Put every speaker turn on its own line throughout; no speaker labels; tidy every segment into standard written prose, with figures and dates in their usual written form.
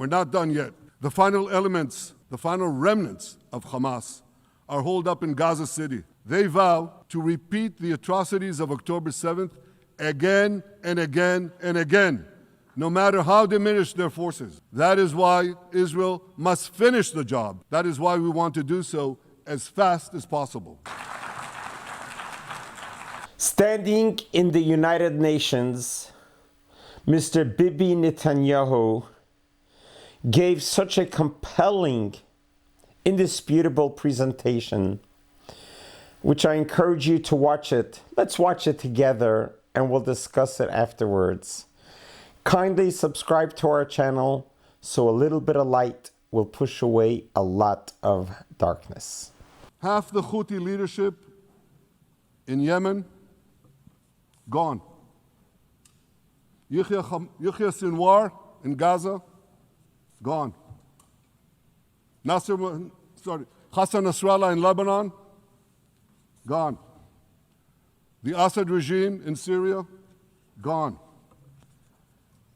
We're not done yet. The final elements, the final remnants of Hamas are holed up in Gaza City. They vow to repeat the atrocities of October 7th again and again and again, no matter how diminished their forces. That is why Israel must finish the job. That is why we want to do so as fast as possible.
Standing in the United Nations, Mr. Bibi Netanyahu gave such a compelling, indisputable presentation, which I encourage you to watch it. Let's watch it together and we'll discuss it afterwards. Kindly subscribe to our channel so a little bit of light will push away a lot of darkness.
Half the Houthi leadership in Yemen, gone. Yahya Sinwar in Gaza, gone. Hassan Nasrallah in Lebanon, gone. The Assad regime in Syria, gone.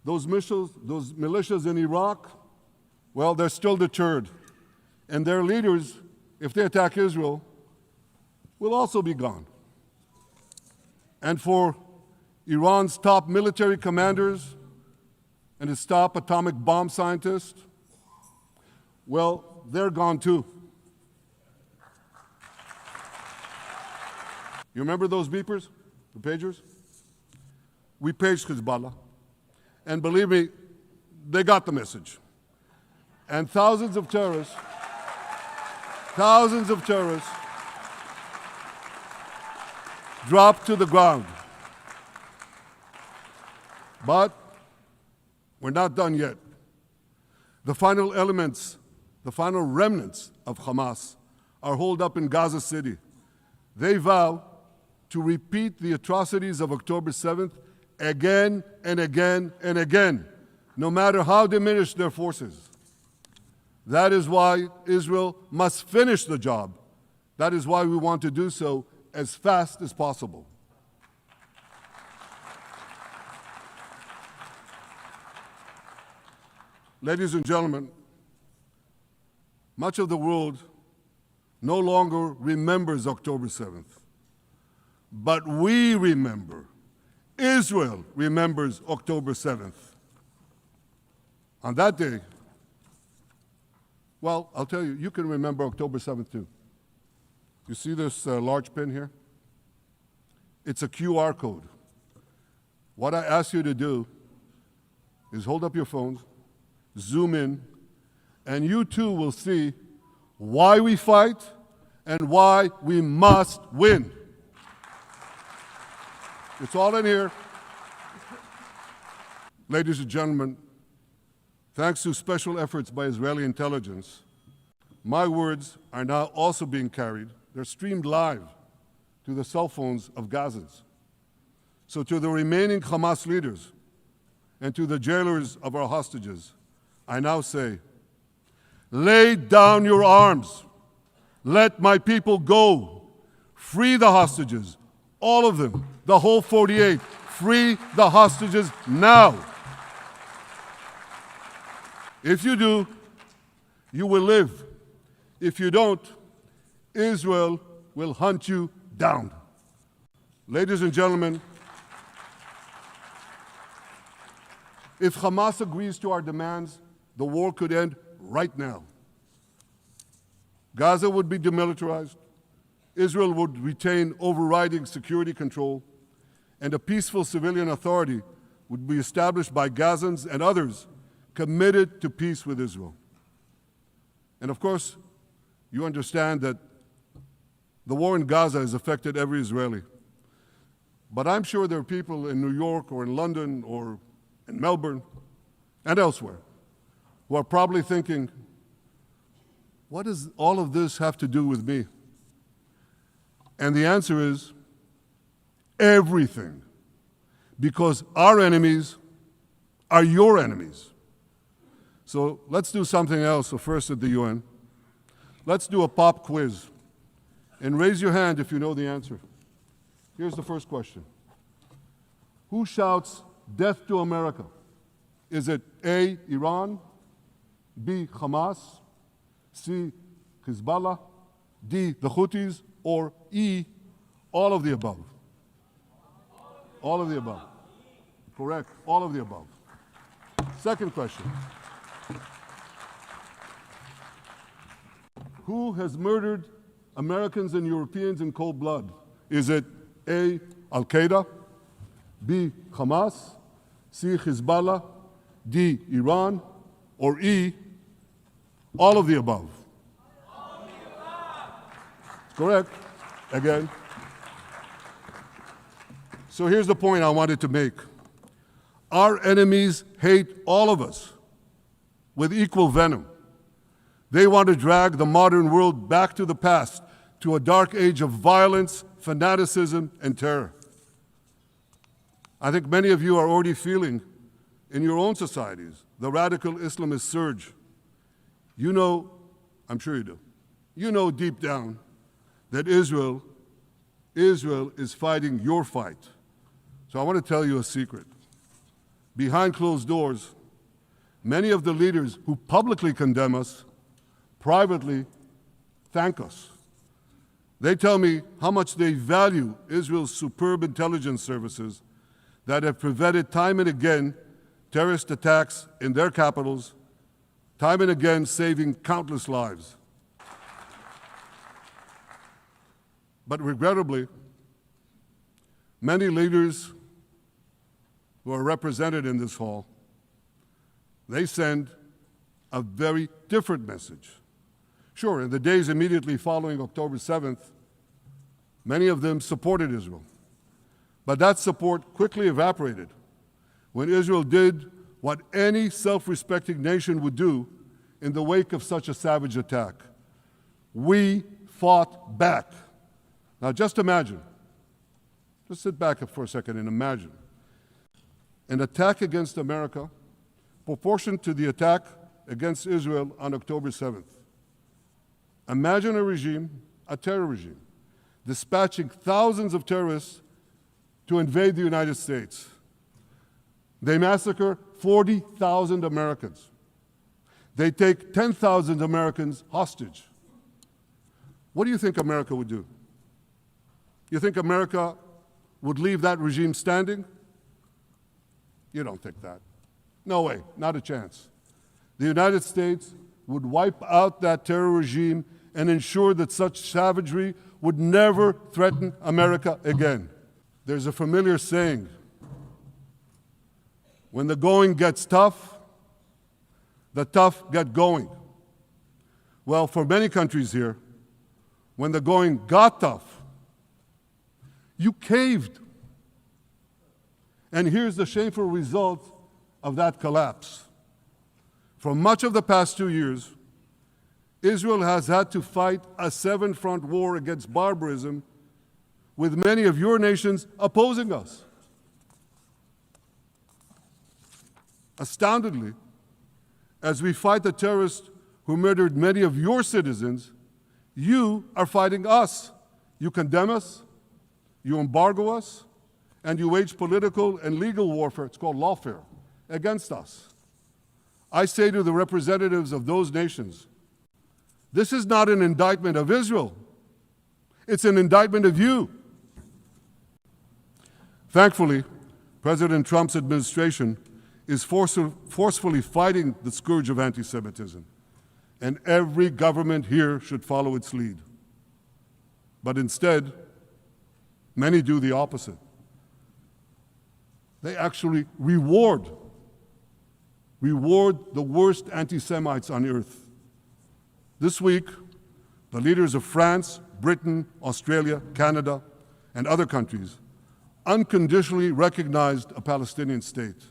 Those militias in Iraq, well, they're still deterred. And their leaders, if they attack Israel, will also be gone. And for Iran's top military commanders and its top atomic bomb scientists, well, they're gone too. You remember those beepers, the pagers? We paged Hezbollah. And believe me, they got the message. And thousands of terrorists dropped to the ground. But we're not done yet. The final elements, the final remnants of Hamas are holed up in Gaza City. They vow to repeat the atrocities of October 7th again and again and again, no matter how diminished their forces. That is why Israel must finish the job. That is why we want to do so as fast as possible. Ladies and gentlemen, much of the world no longer remembers October 7th, but we remember. Israel remembers October 7th. On that day, well, I'll tell you, you can remember October 7th too. You see this large pin here? It's a QR code. What I ask you to do is hold up your phones, zoom in, and you too will see why we fight and why we must win. It's all in here. Ladies and gentlemen, thanks to special efforts by Israeli intelligence, my words are now also being carried. They're streamed live to the cell phones of Gazans. So to the remaining Hamas leaders and to the jailers of our hostages, I now say, lay down your arms. Let my people go. Free the hostages, all of them, the whole 48. Free the hostages now. If you do, you will live. If you don't, Israel will hunt you down. Ladies and gentlemen, if Hamas agrees to our demands, the war could end right now. Gaza would be demilitarized, Israel would retain overriding security control, and a peaceful civilian authority would be established by Gazans and others committed to peace with Israel. And of course, you understand that the war in Gaza has affected every Israeli. But I'm sure there are people in New York or in London or in Melbourne and elsewhere who are probably thinking, what does all of this have to do with me? And the answer is everything. Because our enemies are your enemies. So let's do something else. So first at the UN, let's do a pop quiz. And raise your hand if you know the answer. Here's the first question. Who shouts death to America? Is it A, Iran, B, Hamas, C, Hezbollah, D, the Houthis, or E, all of the above? All of the above. Correct, all of the above. Second question. Who has murdered Americans and Europeans in cold blood? Is it A, Al-Qaeda, B, Hamas, C, Hezbollah, D, Iran, or E, all of the above? All of the above. Correct. Again. So here's the point I wanted to make. Our enemies hate all of us with equal venom. They want to drag the modern world back to the past, to a dark age of violence, fanaticism, and terror. I think many of you are already feeling in your own societies the radical Islamist surge. You know, I'm sure you do, you know deep down that Israel is fighting your fight. So I want to tell you a secret. Behind closed doors, many of the leaders who publicly condemn us privately thank us. They tell me how much they value Israel's superb intelligence services that have prevented time and again terrorist attacks in their capitals, time and again saving countless lives. But regrettably, many leaders who are represented in this hall, they send a very different message. Sure, in the days immediately following October 7th, many of them supported Israel. But that support quickly evaporated when Israel did what any self-respecting nation would do in the wake of such a savage attack. We fought back. Now just imagine, just sit back for a second and imagine an attack against America proportioned to the attack against Israel on October 7th. Imagine a regime, a terror regime, dispatching thousands of terrorists to invade the United States. They massacre 40,000 Americans. They take 10,000 Americans hostage. What do you think America would do? You think America would leave that regime standing? You don't think that. No way, not a chance. The United States would wipe out that terror regime and ensure that such savagery would never threaten America again. There's a familiar saying, when the going gets tough, the tough get going. Well, for many countries here, when the going got tough, you caved. And here's the shameful result of that collapse. For much of the past 2 years, Israel has had to fight a seven-front war against barbarism with many of your nations opposing us. Astoundingly, as we fight the terrorists who murdered many of your citizens, you are fighting us. You condemn us, you embargo us, and you wage political and legal warfare, it's called lawfare, against us. I say to the representatives of those nations, this is not an indictment of Israel. It's an indictment of you. Thankfully, President Trump's administration is forcefully fighting the scourge of anti-Semitism, and every government here should follow its lead. But instead, many do the opposite. They actually reward the worst anti-Semites on earth. This week, the leaders of France, Britain, Australia, Canada, and other countries unconditionally recognized a Palestinian state.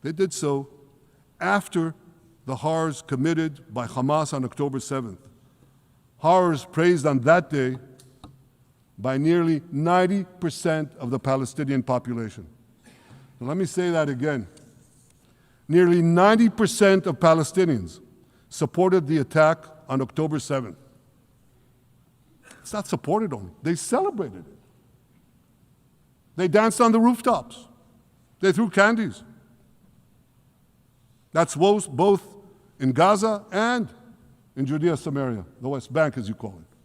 They did so after the horrors committed by Hamas on October 7th. Horrors praised on that day by nearly 90% of the Palestinian population. Now, let me say that again. Nearly 90% of Palestinians supported the attack on October 7th. It's not supported only, they celebrated it. They danced on the rooftops. They threw candies. That's both in Gaza and in Judea, Samaria, the West Bank, as you call it.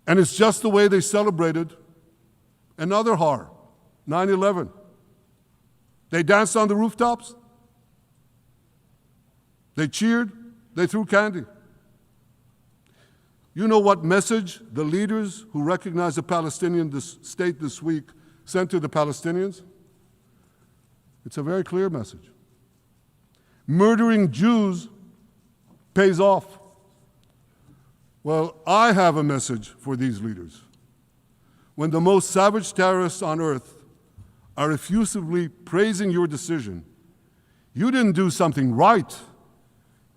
And it's just the way they celebrated another horror, 9/11. They danced on the rooftops. They cheered. They threw candy. You know what message the leaders who recognize the Palestinian state this week sent to the Palestinians? It's a very clear message. Murdering Jews pays off. Well, I have a message for these leaders. When the most savage terrorists on earth are effusively praising your decision, you didn't do something right.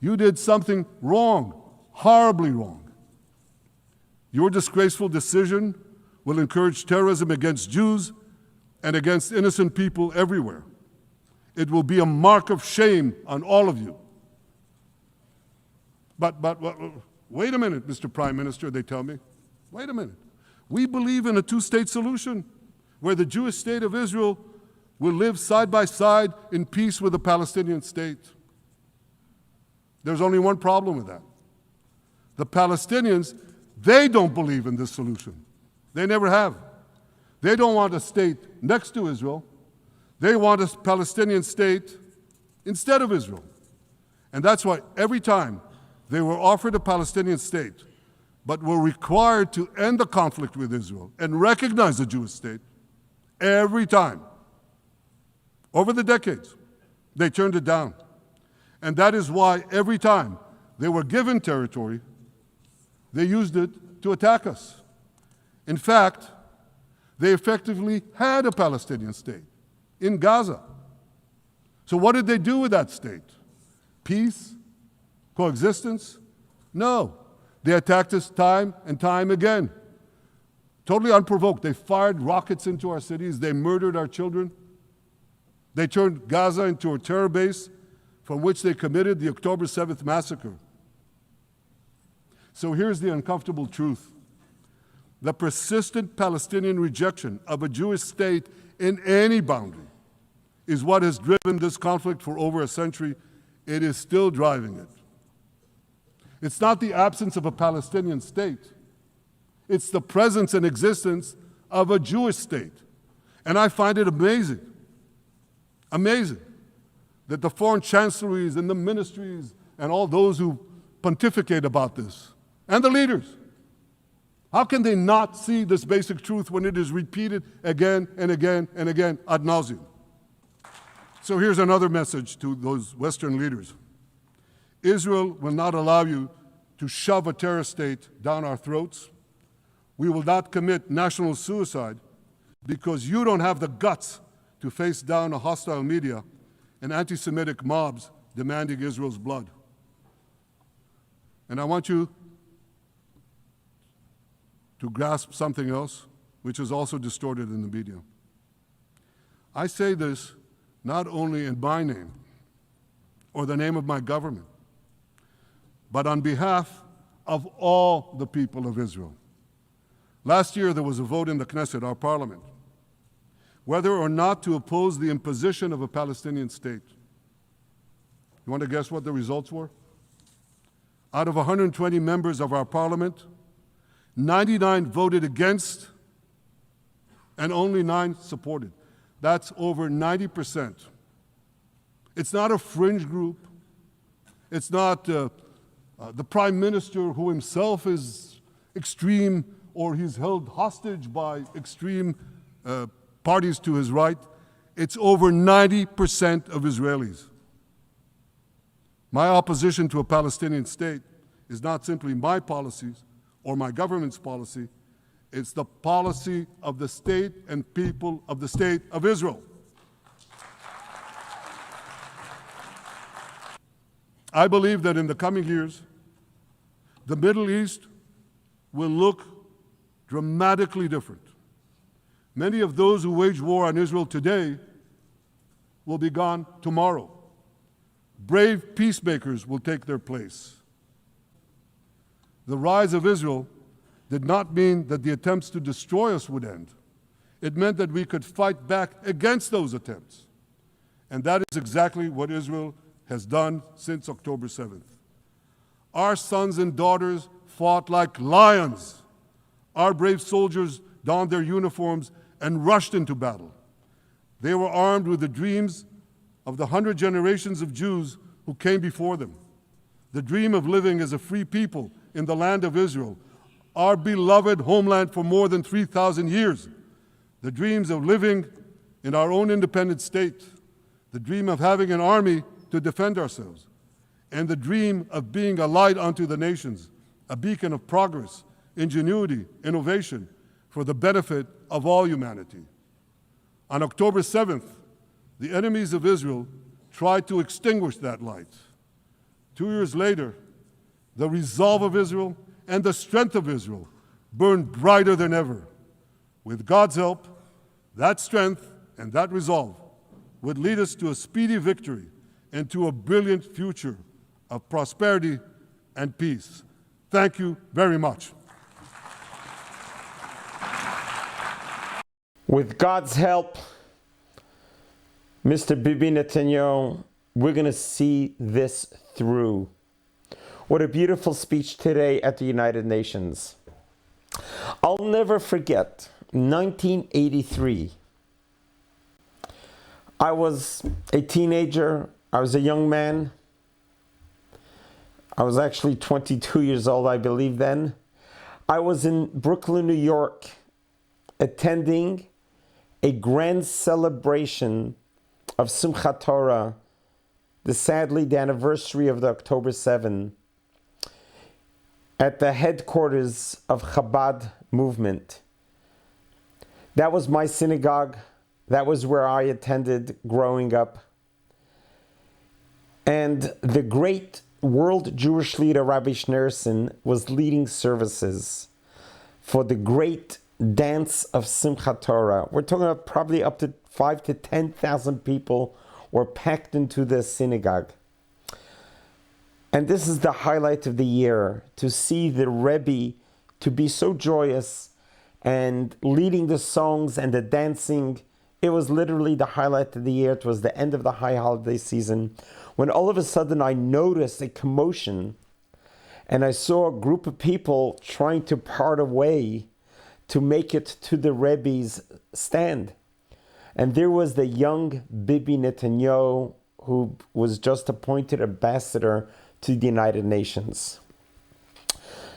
You did something wrong, horribly wrong. Your disgraceful decision will encourage terrorism against Jews and against innocent people everywhere. It will be a mark of shame on all of you. But wait a minute, Mr. Prime Minister, they tell me. Wait a minute. We believe in a two-state solution where the Jewish state of Israel will live side by side in peace with the Palestinian state. There's only one problem with that. The Palestinians, they don't believe in this solution. They never have. They don't want a state next to Israel. They want a Palestinian state instead of Israel. And that's why every time they were offered a Palestinian state, but were required to end the conflict with Israel and recognize the Jewish state, every time, over the decades, they turned it down. And that is why every time they were given territory, they used it to attack us. In fact, they effectively had a Palestinian state in Gaza. So what did they do with that state? Peace? Coexistence? No. They attacked us time and time again. Totally unprovoked. They fired rockets into our cities. They murdered our children. They turned Gaza into a terror base from which they committed the October 7th massacre. So here's the uncomfortable truth. The persistent Palestinian rejection of a Jewish state in any boundary is what has driven this conflict for over a century. It is still driving it. It's not the absence of a Palestinian state. It's the presence and existence of a Jewish state. And I find it amazing that the foreign chancelleries and the ministries and all those who pontificate about this, and the leaders, how can they not see this basic truth when it is repeated again and again and again ad nauseum? So here's another message to those Western leaders. Israel will not allow you to shove a terror state down our throats. We will not commit national suicide because you don't have the guts to face down a hostile media and anti-Semitic mobs demanding Israel's blood. And I want you to grasp something else, which is also distorted in the media. I say this not only in my name or the name of my government, but on behalf of all the people of Israel. Last year, there was a vote in the Knesset, our parliament, whether or not to oppose the imposition of a Palestinian state. You want to guess what the results were? Out of 120 members of our parliament, 99 voted against and only 9 supported. That's over 90%. It's not a fringe group. It's not the prime minister who himself is extreme or he's held hostage by extreme parties to his right. It's over 90% of Israelis. My opposition to a Palestinian state is not simply my policies or my government's policy. It's the policy of the state and people of the state of Israel. I believe that in the coming years, the Middle East will look dramatically different. Many of those who wage war on Israel today will be gone tomorrow. Brave peacemakers will take their place. The rise of Israel did not mean that the attempts to destroy us would end. It meant that we could fight back against those attempts. And that is exactly what Israel has done since October 7th. Our sons and daughters fought like lions. Our brave soldiers donned their uniforms and rushed into battle. They were armed with the dreams of the 100 generations of Jews who came before them. The dream of living as a free people in the land of Israel, our beloved homeland for more than 3,000 years. The dreams of living in our own independent state. The dream of having an army to defend ourselves. And the dream of being a light unto the nations, a beacon of progress, ingenuity, innovation, for the benefit of all humanity. On October 7th, the enemies of Israel tried to extinguish that light. 2 years later, the resolve of Israel and the strength of Israel burned brighter than ever. With God's help, that strength and that resolve would lead us to a speedy victory and to a brilliant future of prosperity and peace. Thank you very much.
With God's help, Mr. Bibi Netanyahu, we're going to see this through. What a beautiful speech today at the United Nations. I'll never forget 1983. I was a teenager. I was a young man. I was actually 22 years old, I believe then. I was in Brooklyn, New York, attending a grand celebration of Simchat Torah, sadly the anniversary of the October 7, at the headquarters of Chabad movement. That was my synagogue. That was where I attended growing up. And the great world Jewish leader, Rabbi Schneerson, was leading services for the great dance of Simchat Torah. We're talking about probably up to 5,000 to 10,000 people were packed into the synagogue. And this is the highlight of the year, to see the Rebbe to be so joyous and leading the songs and the dancing. It was literally the highlight of the year. It was the end of the high holiday season, when all of a sudden I noticed a commotion and I saw a group of people trying to part away to make it to the Rebbe's stand. And there was the young Bibi Netanyahu, who was just appointed ambassador to the United Nations.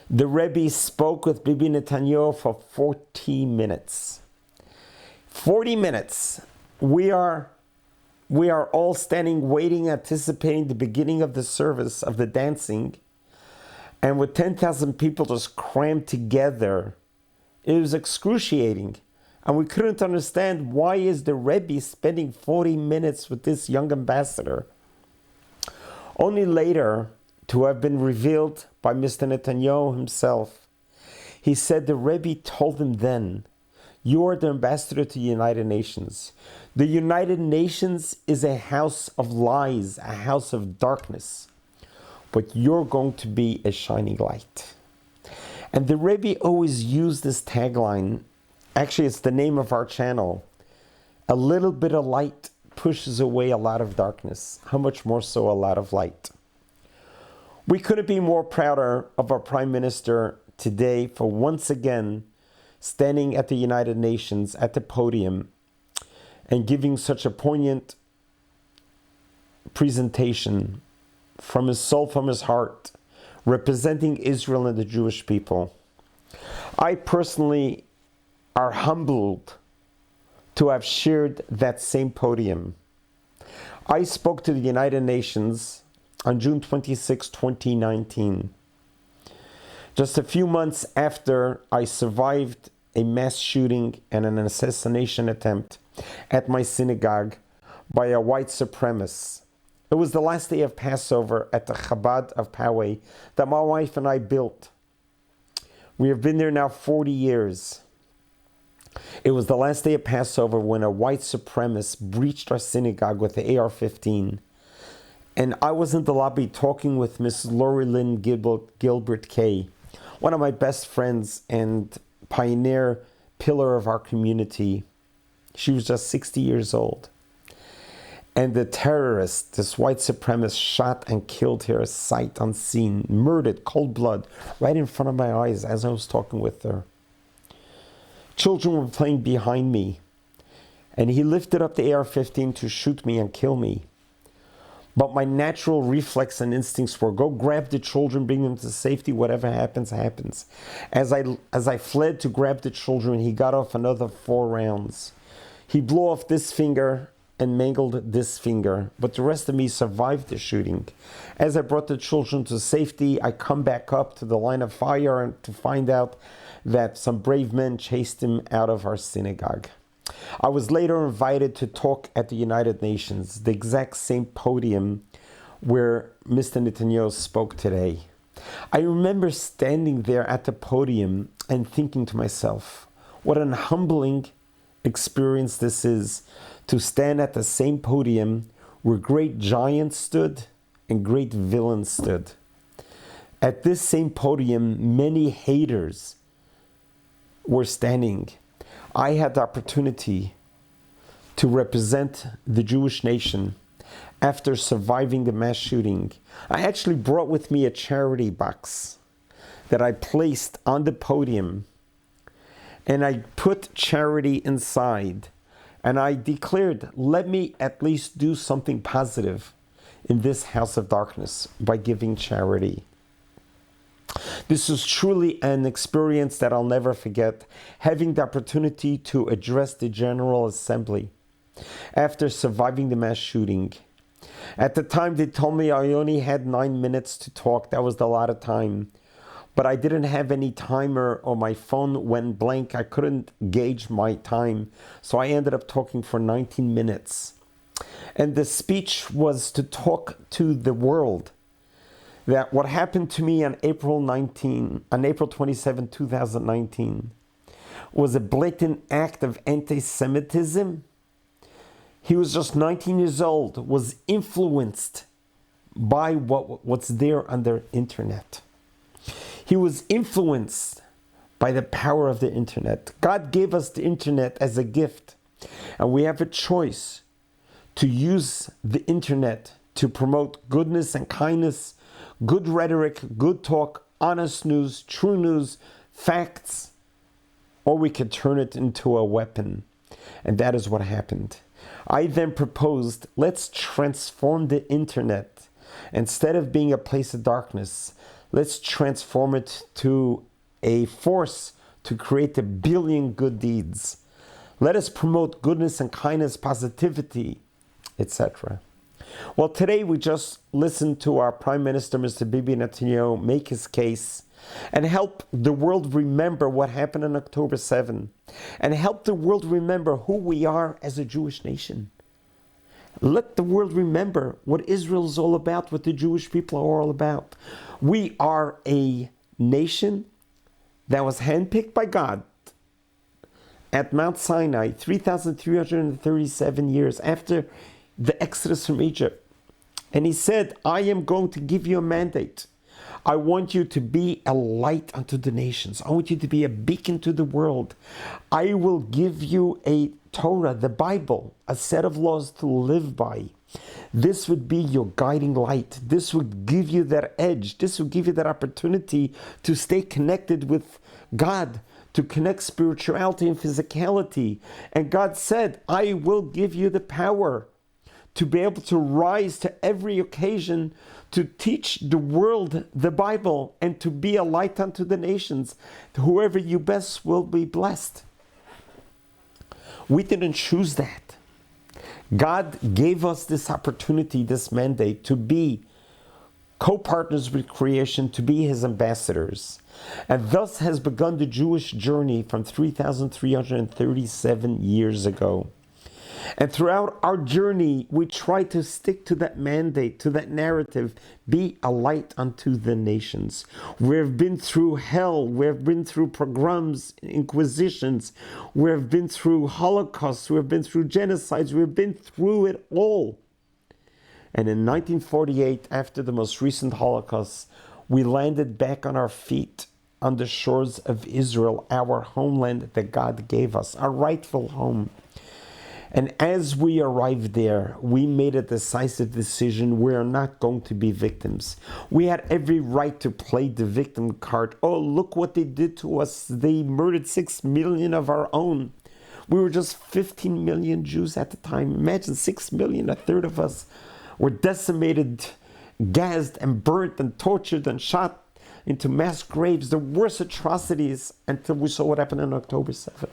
The Rebbe spoke with Bibi Netanyahu for 40 minutes. 40 minutes. We are all standing, waiting, anticipating the beginning of the service, of the dancing. And with 10,000 people just crammed together, it was excruciating. And we couldn't understand, why is the Rebbe spending 40 minutes with this young ambassador? Only later to have been revealed by Mr. Netanyahu himself. He said the Rebbe told him then, "You are the ambassador to the United Nations. The United Nations is a house of lies, a house of darkness. But you're going to be a shining light." And the Rebbe always used this tagline. Actually, it's the name of our channel. A little bit of light pushes away a lot of darkness. How much more so a lot of light? We couldn't be more prouder of our Prime Minister today for once again standing at the United Nations at the podium and giving such a poignant presentation from his soul, from his heart, representing Israel and the Jewish people. I personally are humbled to have shared that same podium. I spoke to the United Nations on June 26, 2019. Just a few months after I survived a mass shooting and an assassination attempt at my synagogue by a white supremacist. It was the last day of Passover at the Chabad of Poway that my wife and I built. We have been there now 40 years. It was the last day of Passover when a white supremacist breached our synagogue with the AR-15. And I was in the lobby talking with Mrs. Lori Lynn Gilbert Kay, one of my best friends and pioneer pillar of our community. She was just 60 years old. And the terrorist, this white supremacist, shot and killed her sight unseen, murdered, cold blood, right in front of my eyes as I was talking with her. Children were playing behind me, and he lifted up the AR-15 to shoot me and kill me. But my natural reflex and instincts were, go grab the children, bring them to safety, whatever happens, happens. As I fled to grab the children, he got off another 4 rounds. He blew off this finger and mangled this finger, but the rest of me survived the shooting. As I brought the children to safety, I come back up to the line of fire and to find out that some brave men chased him out of our synagogue. I was later invited to talk at the United Nations, the exact same podium where Mr. Netanyahu spoke today. I remember standing there at the podium and thinking to myself, what an humbling experience this is, to stand at the same podium where great giants stood and great villains stood. At this same podium, many haters were standing. I had the opportunity to represent the Jewish nation after surviving the mass shooting. I actually brought with me a charity box that I placed on the podium, and I put charity inside. And I declared, let me at least do something positive in this house of darkness by giving charity. This was truly an experience that I'll never forget, having the opportunity to address the General Assembly after surviving the mass shooting. At the time, they told me I only had 9 minutes to talk. That was a lot of time. But I didn't have any timer, or my phone went blank. I couldn't gauge my time. So I ended up talking for 19 minutes. And the speech was to talk to the world that what happened to me on April 27, 2019, was a blatant act of anti-Semitism. He was just 19 years old, was influenced by what's there on the internet. He was influenced by the power of the internet. God gave us the internet as a gift, and we have a choice to use the internet to promote goodness and kindness, good rhetoric, good talk, honest news, true news, facts, or we could turn it into a weapon. And that is what happened. I then proposed, let's transform the internet. Instead of being a place of darkness, let's transform it to a force to create 1 billion good deeds. Let us promote goodness and kindness, positivity, etc. Well, today we just listened to our Prime Minister, Mr. Bibi Netanyahu, make his case and help the world remember what happened on October 7, and help the world remember who we are as a Jewish nation. Let the world remember what Israel is all about, what the Jewish people are all about. We are a nation that was handpicked by God at Mount Sinai 3,337 years after the Exodus from Egypt. And he said, I am going to give you a mandate. I want you to be a light unto the nations. I want you to be a beacon to the world. I will give you a Torah, the Bible, a set of laws to live by. This would be your guiding light. This would give you that edge. This would give you that opportunity to stay connected with God, to connect spirituality and physicality. And God said, I will give you the power to be able to rise to every occasion, to teach the world the Bible, and to be a light unto the nations. Whoever you bless will be blessed. We didn't choose that. God gave us this opportunity, this mandate, to be co-partners with creation, to be his ambassadors. And thus has begun the Jewish journey from 3,337 years ago. And throughout our journey, we try to stick to that mandate, to that narrative, be a light unto the nations. We've been through hell, we've been through pogroms, inquisitions, we've been through holocausts, we've been through genocides, we've been through it all. And in 1948, after the most recent Holocaust, we landed back on our feet on the shores of Israel, our homeland that God gave us, our rightful home. And as we arrived there, we made a decisive decision. We are not going to be victims. We had every right to play the victim card. Oh, look what they did to us. They murdered 6 million of our own. We were just 15 million Jews at the time. Imagine 6 million, a third of us were decimated, gassed and burnt and tortured and shot into mass graves, the worst atrocities, until we saw what happened on October 7th.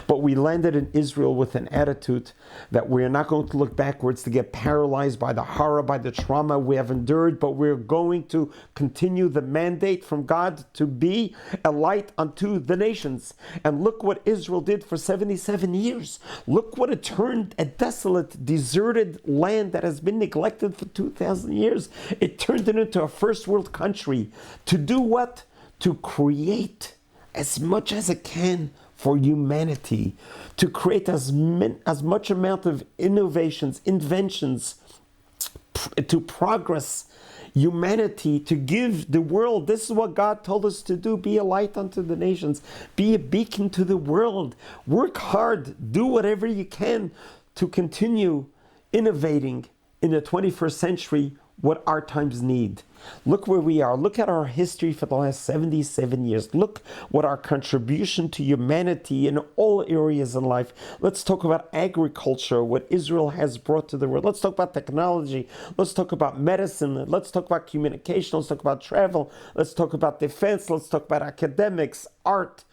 But we landed in Israel with an attitude that we are not going to look backwards to get paralyzed by the horror, by the trauma we have endured, but we're going to continue the mandate from God to be a light unto the nations. And look what Israel did for 77 years. Look what it turned a desolate, deserted land that has been neglected for 2,000 years. It turned it into a first world country. To do what? To create as much as it can for humanity, to create as much amount of innovations, inventions, to progress humanity, to give the world. This is what God told us to do. Be a light unto the nations. Be a beacon to the world. Work hard. Do whatever you can to continue innovating in the 21st century what our times need. Look where we are. Look at our history for the last 77 years. Look what our contribution to humanity in all areas in life. Let's talk about agriculture, what Israel has brought to the world. Let's talk about technology. Let's talk about medicine. Let's talk about communication. Let's talk about travel. Let's talk about defense. Let's talk about academics, art.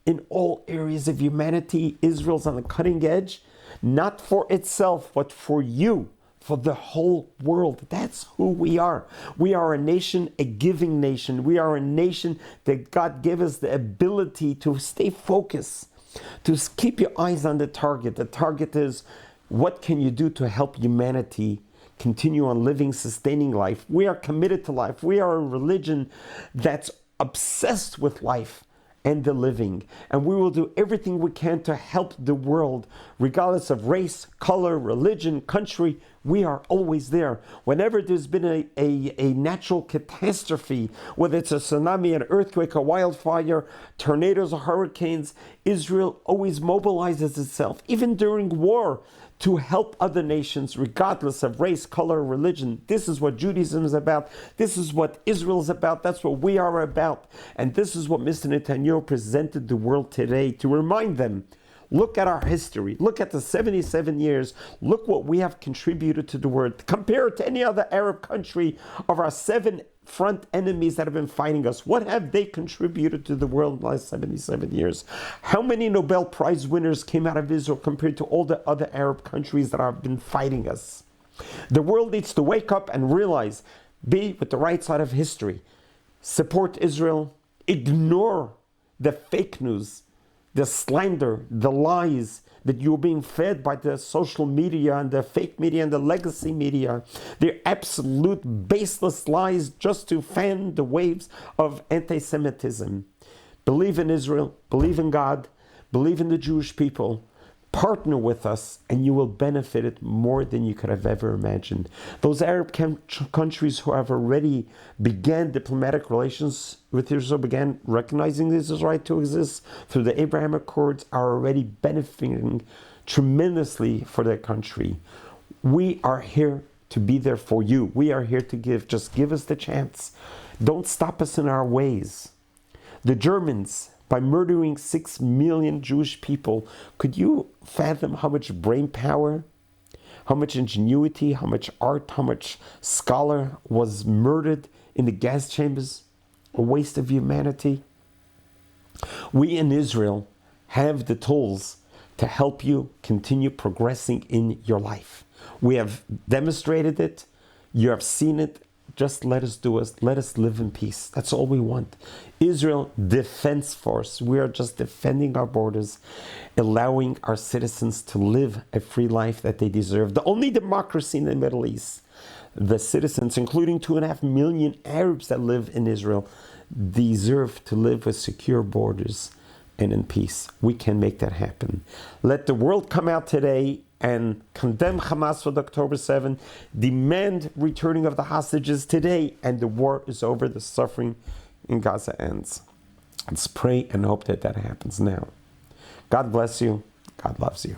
In all areas of humanity, Israel's on the cutting edge, not for itself, but for you. For the whole world. That's who we are. We are a nation, a giving nation. We are a nation that God gave us the ability to stay focused, to keep your eyes on the target. The target is, what can you do to help humanity continue on living, sustaining life? We are committed to life. We are a religion that's obsessed with life and the living. And we will do everything we can to help the world, regardless of race, color, religion, country. We are always there. Whenever there's been a natural catastrophe, whether it's a tsunami, an earthquake, a wildfire, tornadoes or hurricanes, Israel always mobilizes itself, even during war, to help other nations, regardless of race, color, religion. This is what Judaism is about. This is what Israel is about. That's what we are about. And this is what Mr. Netanyahu presented the world today to remind them. Look at our history. Look at the 77 years. Look what we have contributed to the world. Compare it to any other Arab country of our 7 front enemies that have been fighting us. What have they contributed to the world in the last 77 years? How many Nobel Prize winners came out of Israel compared to all the other Arab countries that have been fighting us? The world needs to wake up and realize, be with the right side of history. Support Israel. Ignore the fake news, the slander, the lies that you're being fed by the social media and the fake media and the legacy media. They're absolute baseless lies just to fan the waves of anti-Semitism. Believe in Israel, believe in God, believe in the Jewish people. Partner with us and you will benefit it more than you could have ever imagined. Those Arab countries who have already began diplomatic relations with Israel, began recognizing Israel's right to exist through the Abraham Accords, are already benefiting tremendously for their country. We are here to be there for you. We are here to give. Just give us the chance. Don't stop us in our ways. The Germans, by murdering 6 million Jewish people, could you fathom how much brain power, how much ingenuity, how much art, how much scholar was murdered in the gas chambers? A waste of humanity. We in Israel have the tools to help you continue progressing in your life. We have demonstrated it. You have seen it. Just let us do it. Let us live in peace. That's all we want. Israel Defense Force. We are just defending our borders, allowing our citizens to live a free life that they deserve. The only democracy in the Middle East. The citizens, including 2.5 million Arabs that live in Israel, deserve to live with secure borders and in peace. We can make that happen. Let the world come out today and condemn Hamas for October 7, demand returning of the hostages today, and the war is over. The suffering in Gaza ends. Let's pray and hope that that happens now. God bless you. God loves you.